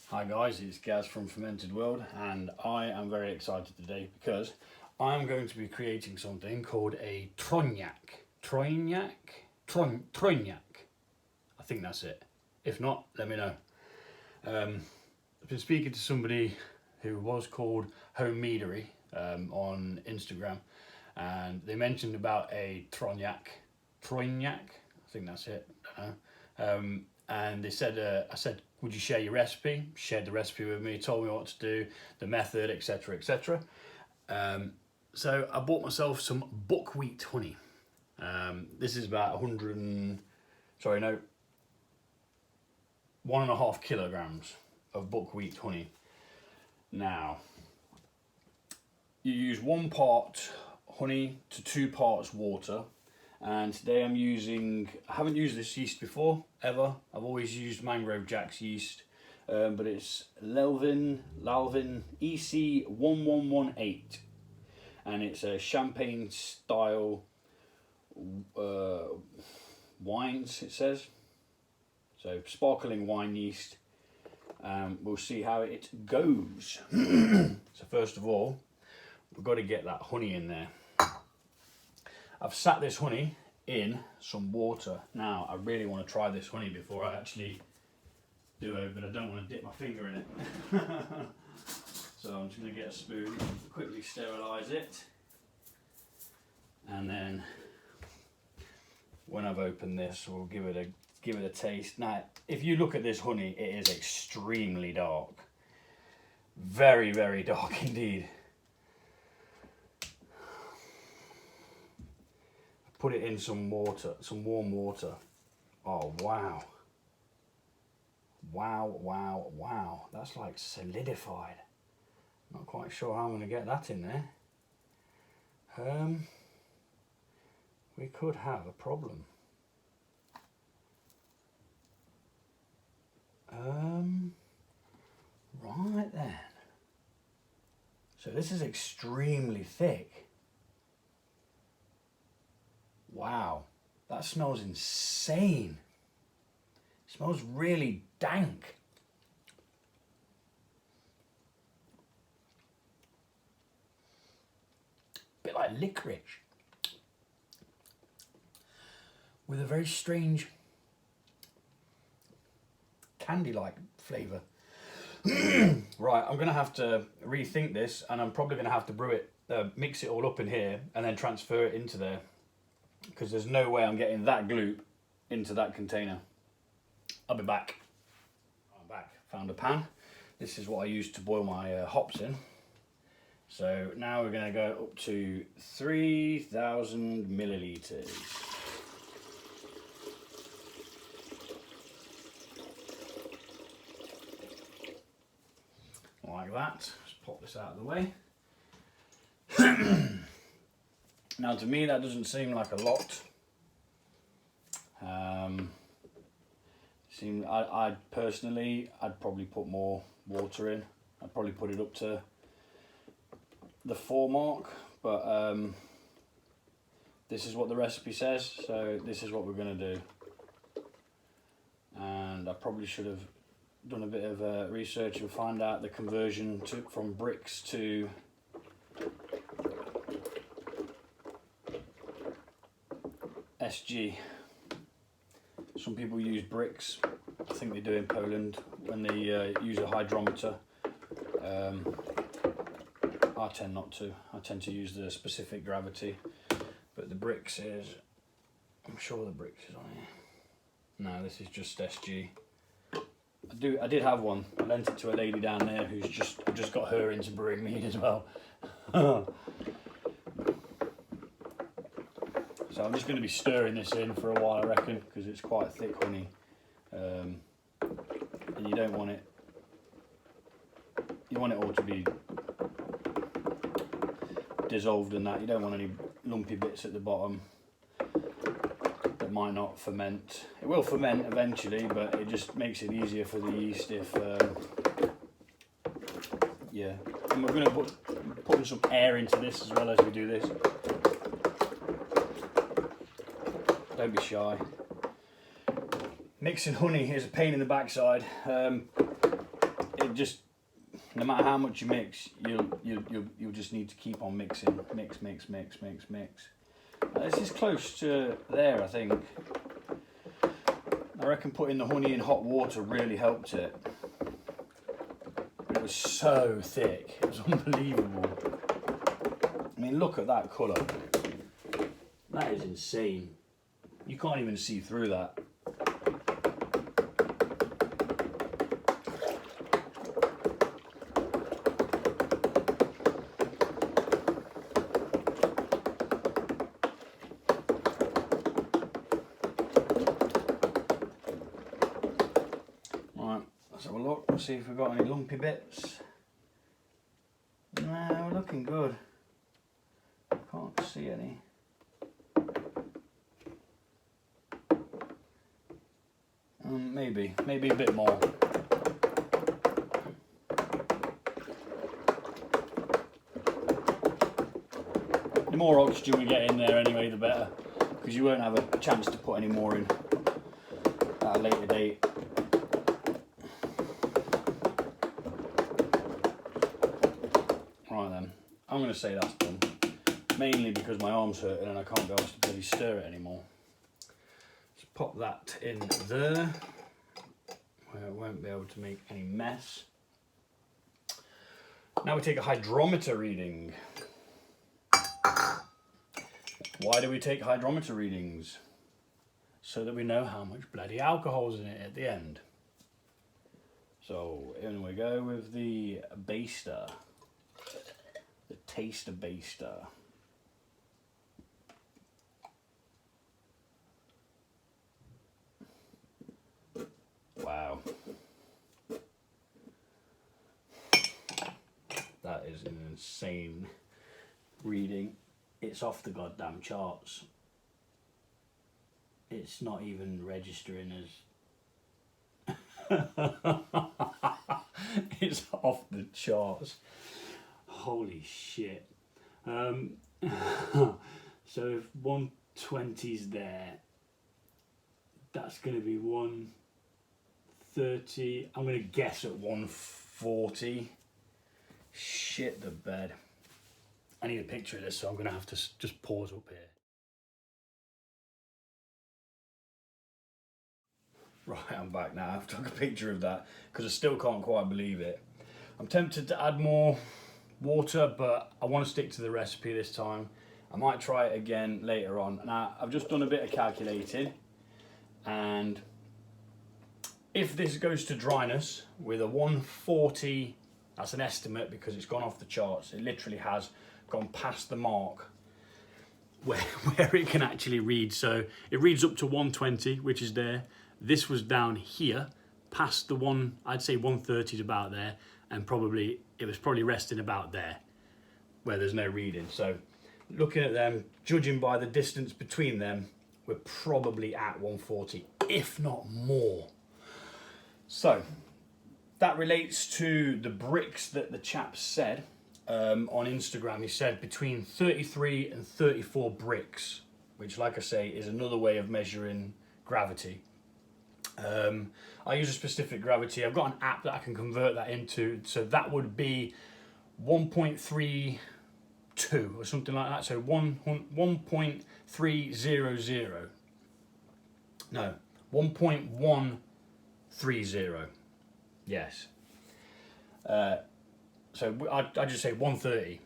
Hi guys, it's Gaz from Fermented World, and I am very excited today because I'm going to be creating something called a Trojniac. Trojniac? Trojniac. I think that's it. If not, let me know. I've been speaking to somebody who was called Home Meadery on Instagram, and they mentioned about a Trojniac. Trojniac? I think that's it. I don't know. And they said, I said, would you share your recipe? Shared the recipe with me, told me what to do, the method, etc., etc. So I bought myself some buckwheat honey. This is about 1.5 kilograms of buckwheat honey. Now, you use 1 part honey to 2 parts water. And today I haven't used this yeast before, ever. I've always used Mangrove Jack's yeast, but it's Lalvin EC1118. And it's a champagne style wines, it says. So sparkling wine yeast. We'll see how it goes. So first of all, we've got to get that honey in there. I've sat this honey in some water. Now, I really want to try this honey before I actually do it, but I don't want to dip my finger in it. So I'm just going to get a spoon, quickly sterilise it, and then when I've opened this, we'll give it a taste. Now, if you look at this honey, it is extremely dark. Very, very dark indeed. Put it in some water, some warm water. Oh, wow. Wow. That's like solidified. Not quite sure how I'm going to get that in there. We could have a problem. Right then. So this is extremely thick. Wow, that smells insane. It smells really dank. A bit like licorice. With a very strange candy-like flavour. Right, I'm going to have to rethink this, and I'm probably going to have to brew it, mix it all up in here, and then transfer it into there. Because there's no way I'm getting that gloop into that container. I'll be back. I'm back. Found a pan. This is what I use to boil my hops in. So now we're going to go up to 3,000 millilitres. Like that. Just pop this out of the way. Now, to me, that doesn't seem like a lot. I'd personally, I'd probably put more water in. I'd probably put it up to the 4 mark, but this is what the recipe says, so this is what we're going to do. And I probably should have done a bit of research and find out the conversion from bricks to SG. Some people use bricks. I think they do in Poland when they use a hydrometer. I tend not to. I tend to use the specific gravity. But the bricks is, I'm sure the bricks is on here. No, this is just SG. I did have one. I lent it to a lady down there who's just got her into brewing mead as well. So I'm just going to be stirring this in for a while, I reckon, because it's quite thick honey, and you don't want it. You want it all to be dissolved in that. You don't want any lumpy bits at the bottom that might not ferment. It will ferment eventually, but it just makes it easier for the yeast if. Yeah, and we're going to put some air into this as well as we do this. Don't be shy. Mixing honey is a pain in the backside. just, no matter how much you mix, you'll just need to keep on mixing, mix. This is close to there, I think. I reckon putting the honey in hot water really helped it. But it was so thick, it was unbelievable. I mean, look at that colour. That is insane. You can't even see through that. Right, let's have a look, see if we've got any lumpy bits. No, we're looking good. Can't see any. Maybe a bit more. The more oxygen we get in there anyway, the better, because you won't have a chance to put any more in at a later date. Right then, I'm going to say that's done, mainly because my arm's hurting and I can't go to bloody stir it anymore. Just pop that in there, where it won't be able to make any mess. Now we take a hydrometer reading. Why do we take hydrometer readings? So that we know how much bloody alcohol's in it at the end. So in we go with the baster, the taster baster. Wow. That is an insane reading. It's off the goddamn charts. It's not even registering as... It's off the charts. Holy shit. So if 120's there, that's going to be 130. I'm going to guess at 140. Shit the bed. I need a picture of this, so I'm going to have to just pause up here. Right, I'm back now. I've took a picture of that because I still can't quite believe it. I'm tempted to add more water, but I want to stick to the recipe this time. I might try it again later on. Now, I've just done a bit of calculating, and if this goes to dryness with a 140, that's an estimate because it's gone off the charts. It literally has gone past the mark where it can actually read. So it reads up to 120, which is there. This was down here, past the one, I'd say 130 is about there, and it was probably resting about there, where there's no reading. So looking at them, judging by the distance between them, we're probably at 140, if not more. So that relates to the bricks that the chap said on Instagram. He said between 33 and 34 bricks, which, like I say, is another way of measuring gravity. I use a specific gravity. I've got an app that I can convert that into, so that would be 1.32 or something like that. So 1.300. No, 1.130. Yes. So I just say 130.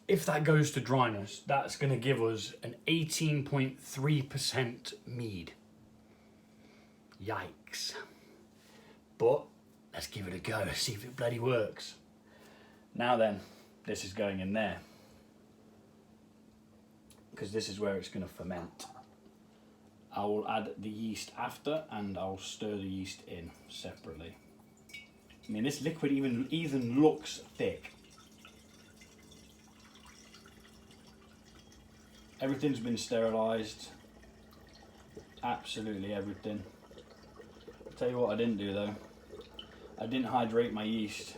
If that goes to dryness, that's going to give us an 18.3% mead. Yikes. But let's give it a go, see if it bloody works. Now then, this is going in there, because this is where it's going to ferment. I will add the yeast after, and I'll stir the yeast in separately. I mean, this liquid even looks thick. Everything's been sterilised. Absolutely everything. I'll tell you what I didn't do though. I didn't hydrate my yeast.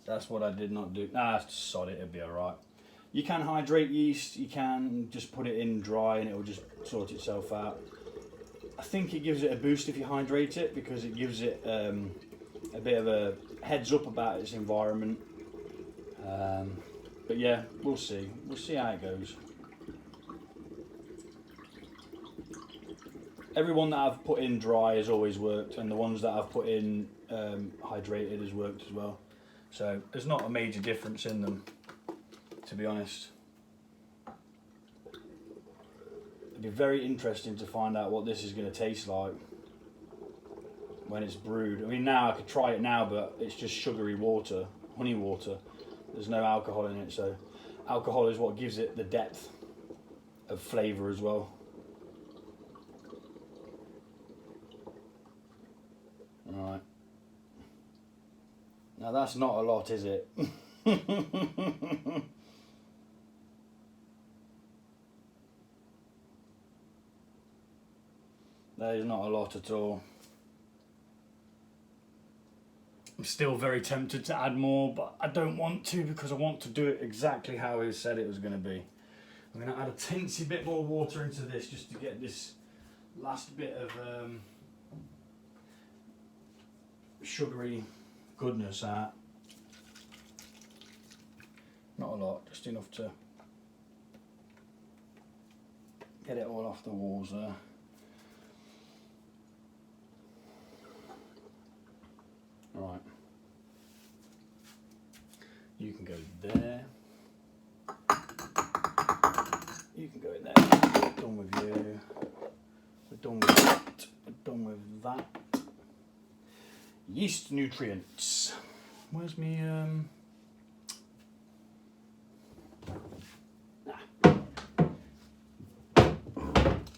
That's what I did not do. Nah, sod it, it'll be alright. You can hydrate yeast, you can just put it in dry and it will just sort itself out. I think it gives it a boost if you hydrate it, because it gives it a bit of a heads up about its environment. But yeah, we'll see how it goes. Every one that I've put in dry has always worked, and the ones that I've put in hydrated has worked as well. So there's not a major difference in them, to be honest. It'd be very interesting to find out what this is going to taste like when it's brewed. I mean, now I could try it now, but it's just sugary water, honey water. There's no alcohol in it, so alcohol is what gives it the depth of flavour as well. Right. Now that's not a lot, is it? That is not a lot at all. I'm still very tempted to add more, but I don't want to, because I want to do it exactly how he said it was going to be. I'm going to add a teensy bit more water into this just to get this last bit of sugary goodness out. Not a lot, just enough to get it all off the walls there. Right, you can go there, you can go in there. We're done with you, we're done with that, we're done with that. Yeast nutrients. Where's me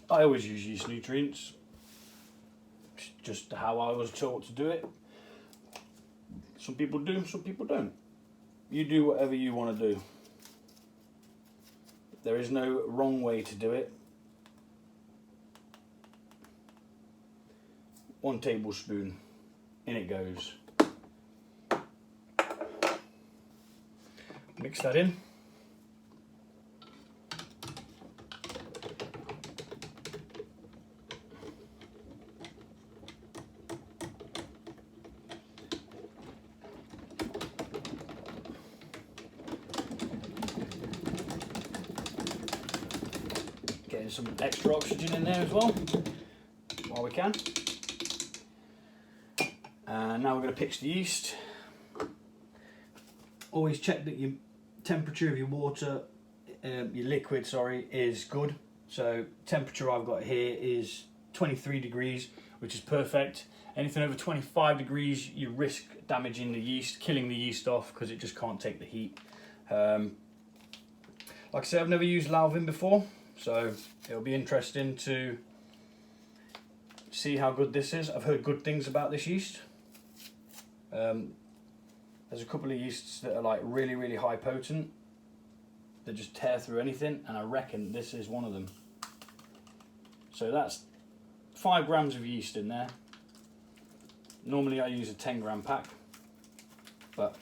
I always use yeast nutrients. It's just how I was taught to do it. Some people do, some people don't. You do whatever you want to do. There is no wrong way to do it. 1 tablespoon, in it goes. Mix that in. Getting some extra oxygen in there as well, while we can. And now we're going to pitch the yeast. Always check that your temperature of your water, your liquid, sorry, is good. So temperature I've got here is 23 degrees, which is perfect. Anything over 25 degrees, you risk damaging the yeast, killing the yeast off, because it just can't take the heat. Like I said, I've never used Lalvin before, so it'll be interesting to see how good this is. I've heard good things about this yeast. There's a couple of yeasts that are like really high potent, that just tear through anything, and I reckon this is one of them. So that's 5 grams of yeast in there. Normally I use a 10 gram pack, but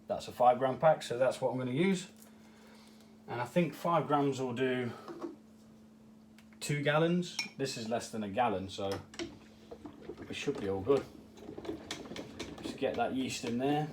that's a 5 gram pack, so that's what I'm going to use. And I think 5 grams will do 2 gallons. This is less than a gallon, so it should be all good. Just get that yeast in there.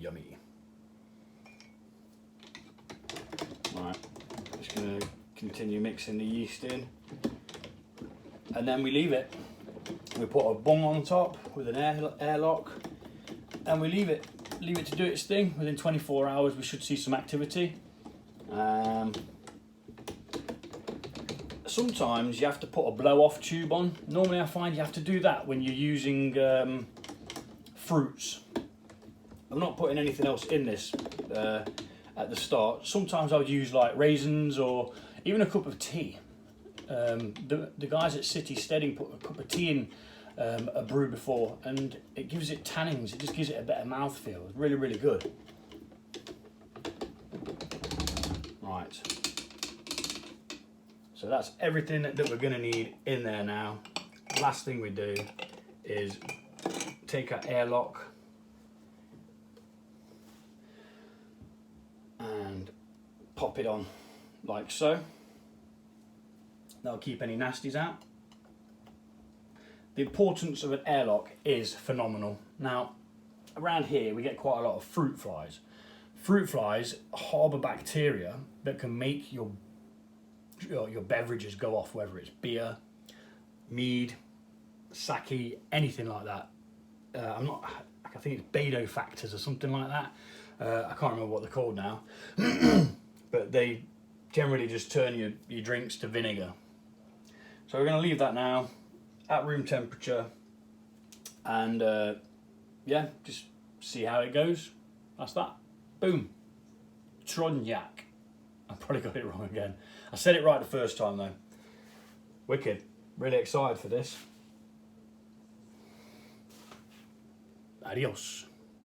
Yummy. Right, just going to continue mixing the yeast in, and then we leave it. We put a bung on top with an airlock, and we leave it to do its thing. Within 24 hours we should see some activity. Sometimes you have to put a blow-off tube on. Normally I find you have to do that when you're using fruits. I'm not putting anything else in this at the start. Sometimes I'll use like raisins or even a cup of tea. The guys at City Steading put a cup of tea in a brew before, and it gives it tannins. It just gives it a better mouthfeel. It's really, really good. Right. So that's everything that we're going to need in there now. Last thing we do is take our airlock and pop it on like so. That'll keep any nasties out. The importance of an airlock is phenomenal. Now, around here we get quite a lot of fruit flies. Fruit flies harbour bacteria that can make your beverages go off, whether it's beer, mead, sake, anything like that. I think it's badofactors or something like that. I can't remember what they're called now. But they generally just turn your drinks to vinegar. So we're going to leave that now at room temperature, and yeah, just see how it goes. That's that. Boom. Trojniac. I probably got it wrong again. I said it right the first time though. Wicked. Really excited for this. Adios.